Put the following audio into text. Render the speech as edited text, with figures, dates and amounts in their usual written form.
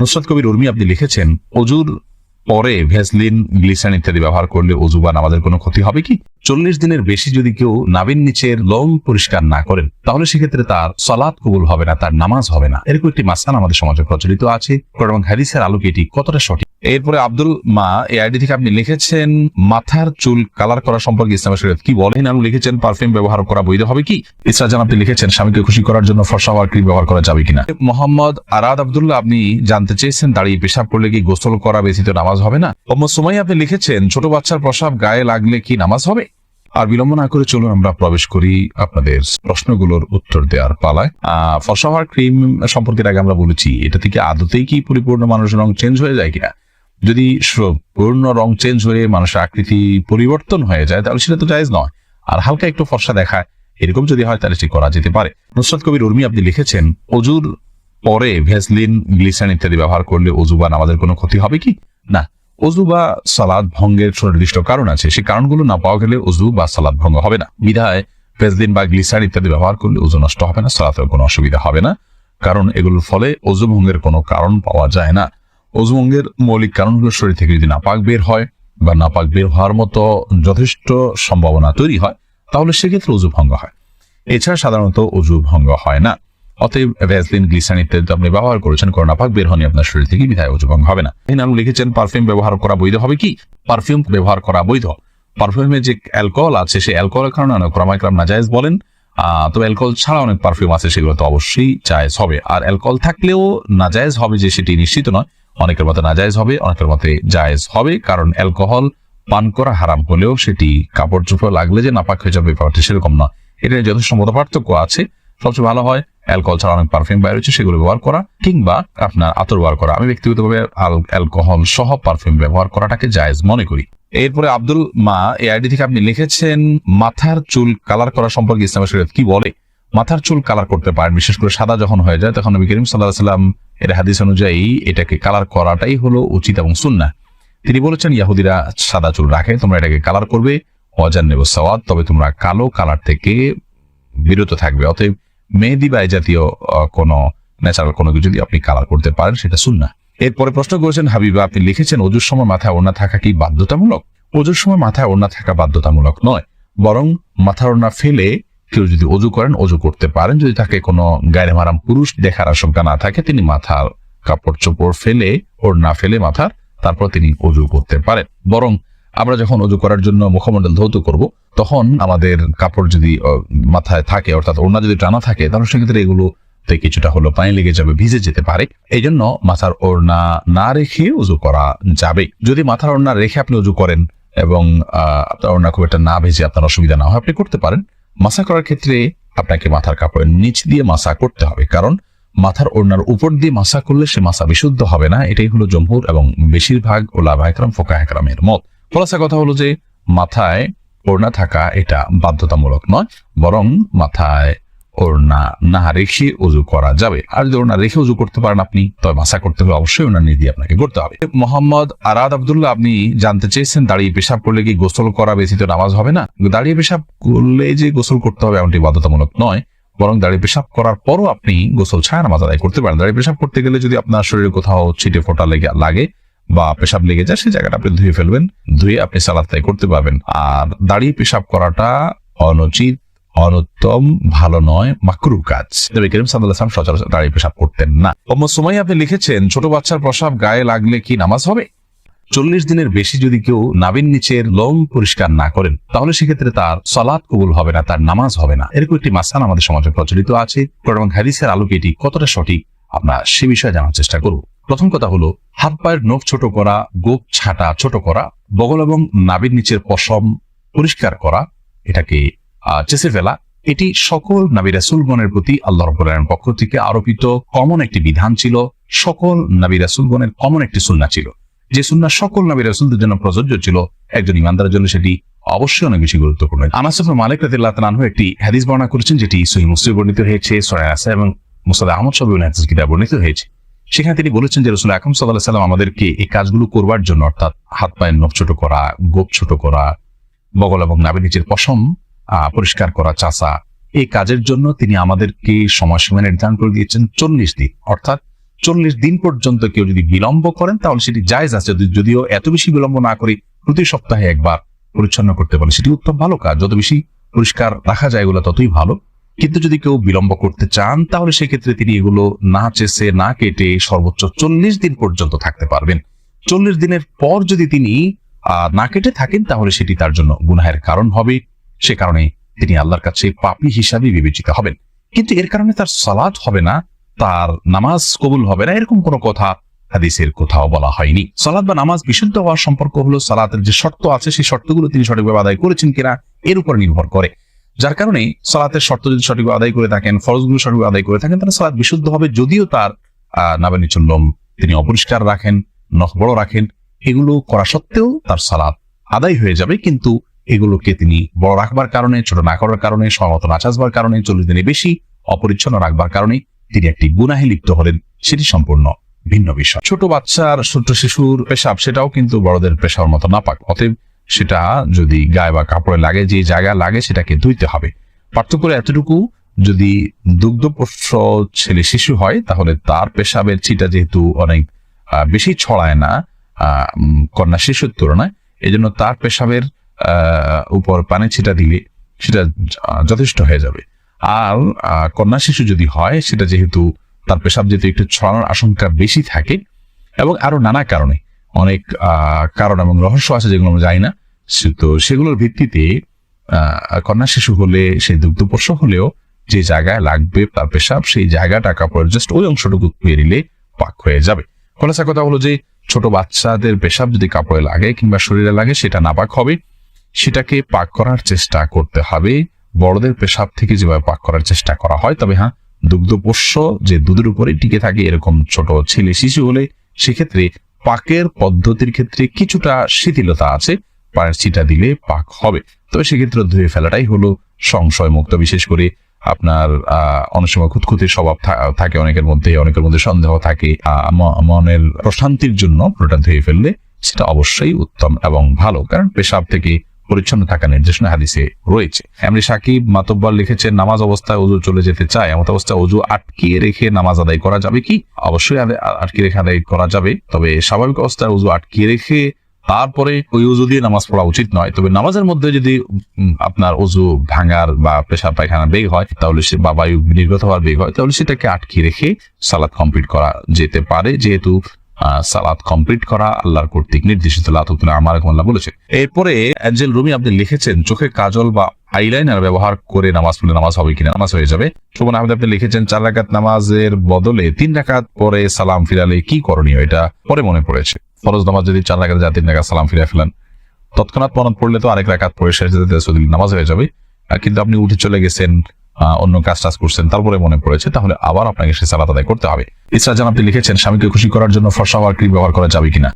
নুসরাত কবির উর্মি আপনি লিখেছেন, অজুর পরে ভ্যাসলিন, গ্লিসারিন ইত্যাদি ব্যবহার করলে অজু বা নামাজের কোনো ক্ষতি হবে কি? 40 দিনের বেশি যদি কেউ নাভির নিচের লোম পরিষ্কার না করেন, তাহলে সেক্ষেত্রে তার সালাত কবুল হবে না, তার নামাজ হবে না। এরকম একটি মাসআলা আমাদের সমাজে প্রচলিত আছে। কোরআন এবং হাদিসের আলোকে এটি কতটা সঠিক? এরপরে আব্দুল মা এই আইডি থেকে আপনি লিখেছেন, মাথার চুল কালার করা সম্পর্কে ইসলামের শরীয়ত কি বলেন? আপনি লিখেছেন, পারফিউম ব্যবহার করা বৈধ হবে কি? ইসরাজান আপনি লিখেছেন, স্বামীকে খুশি করার জন্য ফর্সা হওয়ার ক্রিম ব্যবহার করা যাবে কিনা? মোহাম্মদ আরাদ আব্দুল্লাহ আপনি জানতে চেয়েছেন, দাঁড়িয়ে পেশাব করলে কি গোসল করা ব্যতীত নামাজ হবে না? মোহাম্মদ সুমাই আপনি লিখেছেন, ছোট বাচ্চার প্রসাব গায়ে লাগলে কি নামাজ হবে? আর বিলম্ব না করে চলুন আমরা প্রবেশ করি আপনাদের প্রশ্নগুলোর উত্তর দেওয়ার পালায়। ফর্সা হওয়ার ক্রিম সম্পর্কে আগে আমরা বলেছি, এটা থেকে আদতেই কি পরিপূর্ণ মানুষের রং চেঞ্জ হয়ে যায় কিনা? যদি পূর্ণ রং চেঞ্জ হয়ে মানুষের আকৃতি পরিবর্তন হয়ে যায় তাহলে সেটা তো জায়েজ নয়। আর হালকা একটু ফর্সা দেখায় এরকম যদি হয় তাহলে সেটি করা যেতে পারে। নুসরাত কবির উর্মি আপনি লিখেছেন, অজুর পরে ভ্যাসলিন, গ্লিসারিন ইত্যাদি ব্যবহার করলে অজু বা নামাজের কোনো ক্ষতি হবে কি? না, অজু বা সালাত ভঙ্গের সুনির্দিষ্ট কারণ আছে, সেই কারণগুলো না পাওয়া গেলে অজু বা সালাত ভঙ্গ হবে না। বিধায় ভ্যাসলিন বা গ্লিসারিন ইত্যাদি ব্যবহার করলে অজু নষ্ট হবে না, সালাতের কোনো অসুবিধা হবে না, কারণ এগুলোর ফলে অজু ভঙ্গের কোনো কারণ পাওয়া যায় না। অজু ভঙ্গের মৌলিক কারণগুলো শরীর থেকে যদি নাপাক বের হয় বা নাপাক বের হওয়ার মতো যথেষ্ট সম্ভাবনা তৈরি হয় তাহলে সেক্ষেত্রে অজু ভঙ্গ হয়। এছাড়া সাধারণত অজু ভঙ্গ হয় না। অতএব ভ্যাসলিন, গ্লিসারিন ইত্যাদি আপনি ব্যবহার করেছেন, কোনো নাপাক বের হয়নি আপনার শরীর থেকে, বিধায় অজু ভঙ্গ হবে না। আপনি লিখেছেন, পারফিউম ব্যবহার করা বৈধ হবে কি? পারফিউম ব্যবহার করা বৈধ। পারফিউমে যে অ্যালকোহল আছে সেই অ্যালকোহলের কারণে অনেক ওলামায়ে কেরাম নাজায়েজ বলেন। তবে অ্যালকোহল ছাড়া অনেক পারফিউম আছে, সেগুলো তো অবশ্যই জায়েজ হবে। আর অ্যালকোহল থাকলেও নাজায়েজ হবে যে সেটি নিশ্চিত নয়। অনেকের মতে নাজায়েজ হবে, অনেকের মতে জায়েজ হবে, কারণ অ্যালকোহল পান করা হারাম হলেও সেটি কাপড় চোপড় লাগলে যে নাপাক হয়ে যাবে ব্যাপারটি সেরকম নয়। এটা যথেষ্ট মত পার্থক্য আছে। সবচেয়ে ভালো হয় অ্যালকোহল ছাড়া অনেক পারফিউম বাইরে হচ্ছে সেগুলো ব্যবহার করা, কিংবা আপনার আতর ব্যবহার করা। আমি ব্যক্তিগতভাবে অ্যালকোহল সহ পারফিউম ব্যবহার করাটাকে জায়েজ মনে করি। এরপরে আব্দুল মা এই আইডি থেকে আপনি লিখেছেন, মাথার চুল কালার করা সম্পর্কে ইসলামের শরীয়ত কি বলে? মাথার চুল কালার করতে পারেন, বিশেষ করে সাদা যখন হয়ে যায় তখন নবী করিম সাল্লাল্লাহু আলাইহি ওয়াসাল্লাম এর হাদিস অনুযায়ী এটাকে কালার করাটাই হলো উচিত এবং সুন্নাহ। তিনি বলেছেন, ইহুদিরা সাদা চুল রাখে, তোমরা এটাকে কালার করবে, ওয়াজান্নিবুস সাওয়াদ, তবে তোমরা কালো কালার থেকে বিরত থাকবে। অতএব মেহেদি বা এই জাতীয় কোনো ন্যাচারাল কোনো কিছু যদি আপনি কালার করতে পারেন সেটা সুন্নাহ। এরপরে প্রশ্ন করেছেন হাবিবা, আপনি লিখেছেন, অজুর সময় মাথায় ওড়না থাকা কি বাধ্যতামূলক? অজুর সময় মাথায় ওড়না থাকা বাধ্যতামূলক নয়, বরং মাথার ওড়না ফেলে কেউ যদি অজু করেন অজু করতে পারেন। যদি তাকে কোনো গায়রে মাহরাম পুরুষ দেখার আশঙ্কা না থাকে, তিনি মাথার কাপড় চোপড় ফেলে, ওড়না ফেলে মাথার, তারপর তিনি অজু করতে পারেন। বরং আমরা যখন অজু করার জন্য মুখমণ্ডল ধৌত করব তখন আমাদের কাপড় যদি মাথায় থাকে, অর্থাৎ ওড়না যদি টানা থাকে, তাহলে সেক্ষেত্রে এগুলোতে কিছুটা হলো পানি লেগে যাবে, ভিজে যেতে পারে। এই জন্য মাথার ওড়না না রেখে অজু করা যাবে। যদি মাথার ওড়না রেখে আপনি অজু করেন এবং আপনার ওড়না খুব একটা না ভেজে আপনার অসুবিধা না হয়, আপনি করতে পারেন। মাসা করার ক্ষেত্রে আপনাকে মাথার কাপড়ের নিচ দিয়ে মাসা করতে হবে, কারণ মাথার ওড়নার উপর দিয়ে মাসা করলে সে মাসা বিশুদ্ধ হবে না। এটাই হলো জমহুর এবং বেশিরভাগ ওলামায়ে কেরাম, ফুকাহায়ে কেরামের মত। খোলাসা কথা হলো যে মাথায় ওড়না থাকা এটা বাধ্যতামূলক নয়, বরং মাথায় ওড়না না রেখে অজু করা যাবে। আর যদি ওড়না রেখে অজু করতে পারেন আপনি, তবে মাসা করতে হলে অবশ্যই ওড়না নিয়ে দিয়ে আপনাকে করতে হবে। মোহাম্মদ আরাদ আব্দুল্লাহ আপনি জানতে চেয়েছেন, দাঁড়িয়ে পেশাব করলে কি গোসল করা ব্যতীত নামাজ হবে না? দাঁড়িয়ে পেশাব করলে যে গোসল করতে হবে এমনটি বাধ্যতামূলক নয়, বরং দাঁড়িয়ে পেশাব করার পরও আপনি গোসল ছাড়া নামাজ আদায় করতে পারেন। দাঁড়িয়ে পেশাব করতে গেলে যদি আপনার শরীরে কোথাও ছিটে ফোঁটা লাগে বা পেশাব লেগে যায়, সেই জায়গাটা আপনি ধুয়ে ফেলবেন, ধুয়ে আপনি সালাত আদায় করতে পারবেন। আর দাঁড়িয়ে পেশাব করাটা অনুচিত, অনুত্তম, ভালো নয়, মাকরুহ কাজ। নবী করিম সাল্লাল্লাহু আলাইহি ওয়াসাল্লাম সচরাচর দাঁড়িয়ে পেশাব করতেন না। উম্মে সুমাইয়া আপনি লিখেছেন, ছোট বাচ্চার প্রসাব গায়ে লাগলে কি নামাজ হবে? 40 দিনের বেশি যদি কেউ নাভির নিচের লোম পরিষ্কার না করেন তাহলে সেক্ষেত্রে তার সালাত কবুল হবে না, তার নামাজ হবে না। এরকম একটি মাসআলা আমাদের সমাজে প্রচলিত আছে। কোরআন এবং হাদিসের আলোকে এটি কতটা সঠিক আমরা সে বিষয়ে জানার চেষ্টা করব। প্রথম কথা হলো, হাত পায়ের নখ ছোট করা, গোপ ছাটা ছোট করা, বগল এবং নাভির নিচের পশম পরিষ্কার করা, এটাকে চেঁচে ফেলা, এটি সকল নবী রাসূলগণের প্রতি আল্লাহ রাব্বুল আলামিনের পক্ষ থেকে আরোপিত কমন একটি বিধান ছিল। সকল নবী রাসূলগণের কমন একটি সুন্নাহ ছিল, যে সুন্নাহ সকল নবী রাসূলদের জন্য প্রযোজ্য ছিল। একজন ইমানদারের জন্য সেটি অবশ্যই অনেক বেশি গুরুত্বপূর্ণ। আনাস ইবনে মালিক রাদিয়াল্লাহু তাআলা আনহু একটি হাদিস বর্ণনা করেছেন, যেটি সহিহ মুসলিমে বর্ণিত হয়েছে, সূরা আসা এবং মুসনাদ আহমদ সব হাদিস কিতাবে বর্ণিত হয়েছে। সেখানে তিনি বলেছেন যে রাসূল আকরাম সাল্লাল্লাহু আলাইহি ওয়াসাল্লাম আমাদেরকে এই কাজগুলো করবার জন্য, অর্থাৎ হাত পায়ের নখ ছোট করা, গোপ ছোট করা, বগল এবং নাভির নিচের পশম পরিষ্কার করা, চাষা, এই কাজের জন্য তিনি আমাদেরকে সময়সীমা নির্ধারণ করে দিয়েছেন 40 দিন। অর্থাৎ 40 দিন পর্যন্ত কেউ যদি বিলম্ব করেন তাহলে সেটি জায়েজ আছে, যদিও এত বেশি বিলম্ব না করে প্রতি সপ্তাহে একবার পরিচ্ছন্ন করতে পারে সেটি উত্তম ভালো কাজ, যত বেশি পরিষ্কার রাখা যায় এগুলো ততই ভালো। কিন্তু যদি কেউ বিলম্ব করতে চান তাহলে সেক্ষেত্রে তিনি এগুলো না চেষে না কেটে সর্বোচ্চ 40 দিন পর্যন্ত থাকতে পারবেন। 40 দিনের পর যদি তিনি না কেটে থাকেন তাহলে সেটি তার জন্য গুনাহের কারণ হবে, সে কারণে তিনি আল্লাহর কাছে পাপী হিসাবে বিবেচিত হবেন। কিন্তু এর কারণে তার সালাত হবে না, তার নামাজ কবুল হবে না, এরকম কোনো কথা হাদিসের কোথাও বলা হয়নি। সালাত বা নামাজ বিশুদ্ধ হওয়ার সম্পর্ক হলো সালাতের যে শর্ত আছে সেই শর্তগুলো তিনি সঠিকভাবে আদায় করেছেন কিনা এর উপর নির্ভর করে। যার কারণে সালাতের শর্ত যদি সঠিকভাবে আদায় করে থাকেন, ফরজগুলো সঠিকভাবে আদায় করে থাকেন, তাহলে সালাত বিশুদ্ধ হবে। যদিও তার নাভের নিচের লোম তিনি অপরিষ্কার রাখেন, নখ বড় রাখেন, এগুলো করা সত্ত্বেও তার সালাত আদায় হয়ে যাবে। কিন্তু এগুলোকে তিনি বড় রাখবার কারণে, ছোট না করার কারণে, সমত না চাচবার কারণে, 40 দিনে বেশি অপরিচ্ছন্ন রাখবার কারণে তিনি একটি গুনাহে লিপ্ত হলেন, সেটি সম্পূর্ণ ভিন্ন বিষয়। ছোট বাচ্চার, ছোট শিশুর পেশাব সেটাও কিন্তু বড়দের পেশার মতো নাপাক, অতএব সেটা যদি গায়ে বা কাপড়ে লাগে, যে জায়গায় লাগে সেটাকে ধুইতে হবে। পার্থক্য এতটুকু, যদি দুগ্ধপোষ্য ছেলে শিশু হয় তাহলে তার পেশাবের ছিটা যেহেতু অনেক বেশি ছড়ায় না কন্যা শিশুর তুলনায়, এই জন্য তার পেশাবের উপর পানি ছিটা দিলে সেটা যথেষ্ট হয়ে যাবে। আর কন্যা শিশু যদি হয় সেটা যেহেতু তার পেশাব যেহেতু একটু ছড়ানোর আশঙ্কা বেশি থাকে, এবং আরো নানা কারণে, অনেক কারণ এবং রহস্য আছে যেগুলো আমরা জানি না, তো সেগুলোর ভিত্তিতে কন্যা শিশু হলে, সেই দুগ্ধপোষ্য হলেও যে জায়গায় লাগবে তার পেশাব সেই জায়গাটা কাপড়ের জাস্ট ওই অংশটুকু ধুয়ে নিলে পাক হয়ে যাবে। খোলাসা কথা হলো যে ছোট বাচ্চাদের পেশাব যদি কাপড়ে লাগে কিংবা শরীরে লাগে সেটা নাপাক হবে, সেটাকে পাক করার চেষ্টা করতে হবে বড়দের পেশাব থেকে যেভাবে পাক করার চেষ্টা করা হয়। তবে হ্যাঁ, দুগ্ধপোষ্য যে দুধের উপরে টিকে থাকে এরকম ছোট ছেলে শিশু হলে সেক্ষেত্রে পাকের পদ্ধতির ক্ষেত্রে কিছুটা শিথিলতা আছে, পায়ের ছিটা দিলে পাক হবে। তবে সেক্ষেত্রে ধুয়ে ফেলাটাই হলো সংশয় মুক্ত। বিশেষ করে আপনার অনেক সময় খুঁতখুঁতে স্বভাব থাকে অনেকের মধ্যে সন্দেহ থাকে, মনের প্রশান্তির জন্য পুরোটা ধুয়ে ফেললে সেটা অবশ্যই উত্তম এবং ভালো, কারণ পেশাব থেকে পরিচ্ছন্ন থাকা নির্দেশনা হাদিসে রয়েছে। এমনি সাকিব মাতব্বর লিখেছেন, নামাজ অবস্থায় ওযু চলে যেতে চায়, এমন অবস্থায় ওযু আটকিয়ে রেখে নামাজ আদায় করা যাবে কি? অবশ্যই আটকিয়ে রেখে আদায় করা যাবে, তবে স্বাভাবিক অবস্থায় ওযু আটকিয়ে রেখে তারপরে ওই ওযু দিয়ে নামাজ পড়া উচিত নয়। তবে নামাজের মধ্যে যদি আপনার ওযু ভাঙার বা পেশাব পায়খানা বেগ হয় তাহলে বা বায়ু নির্গত হওয়ার বেগ হয় তাহলে সেটাকে আটকিয়ে রেখে সালাত কমপ্লিট করা যেতে পারে, যেহেতু সালাত কমপ্লিট করা আল্লাহর কর্তৃক নির্দেশিত, আমার বলেছে। এরপরে অ্যাঞ্জেল রুমি আপনি লিখেছেন, চোখে কাজল বা আইলাইনার ব্যবহার করে নামাজ পড়লে নামাজ হবে কিনা? নামাজ হয়ে যাবে। শোভন আহমেদ আপনি লিখেছেন, 4 রাকাত নামাজের বদলে 3 রাকাত পরে সালাম ফিরালে কি করণীয়? এটা পরে মনে পড়েছে। ফরজ নামাজ যদি 4 রাকাত যায় 3 রাকাত সালাম ফিরে ফেলেন, তৎক্ষণাৎ মনে পড়লে তো আরেক রাকাত পরে শেষ নামাজ হয়ে যাবে। কিন্তু আপনি উঠে চলে গেছেন, অন্য কাজ করছেন, তারপরে মনে পড়েছে, তাহলে আবার আপনাকে সে সালাত আদায় করতে হবে। ইসরা জান আপনি লিখেছেন, স্বামীকে খুশি করার জন্য ফর্সা হওয়ার ক্রিম ব্যবহার করা যাবে কিনা?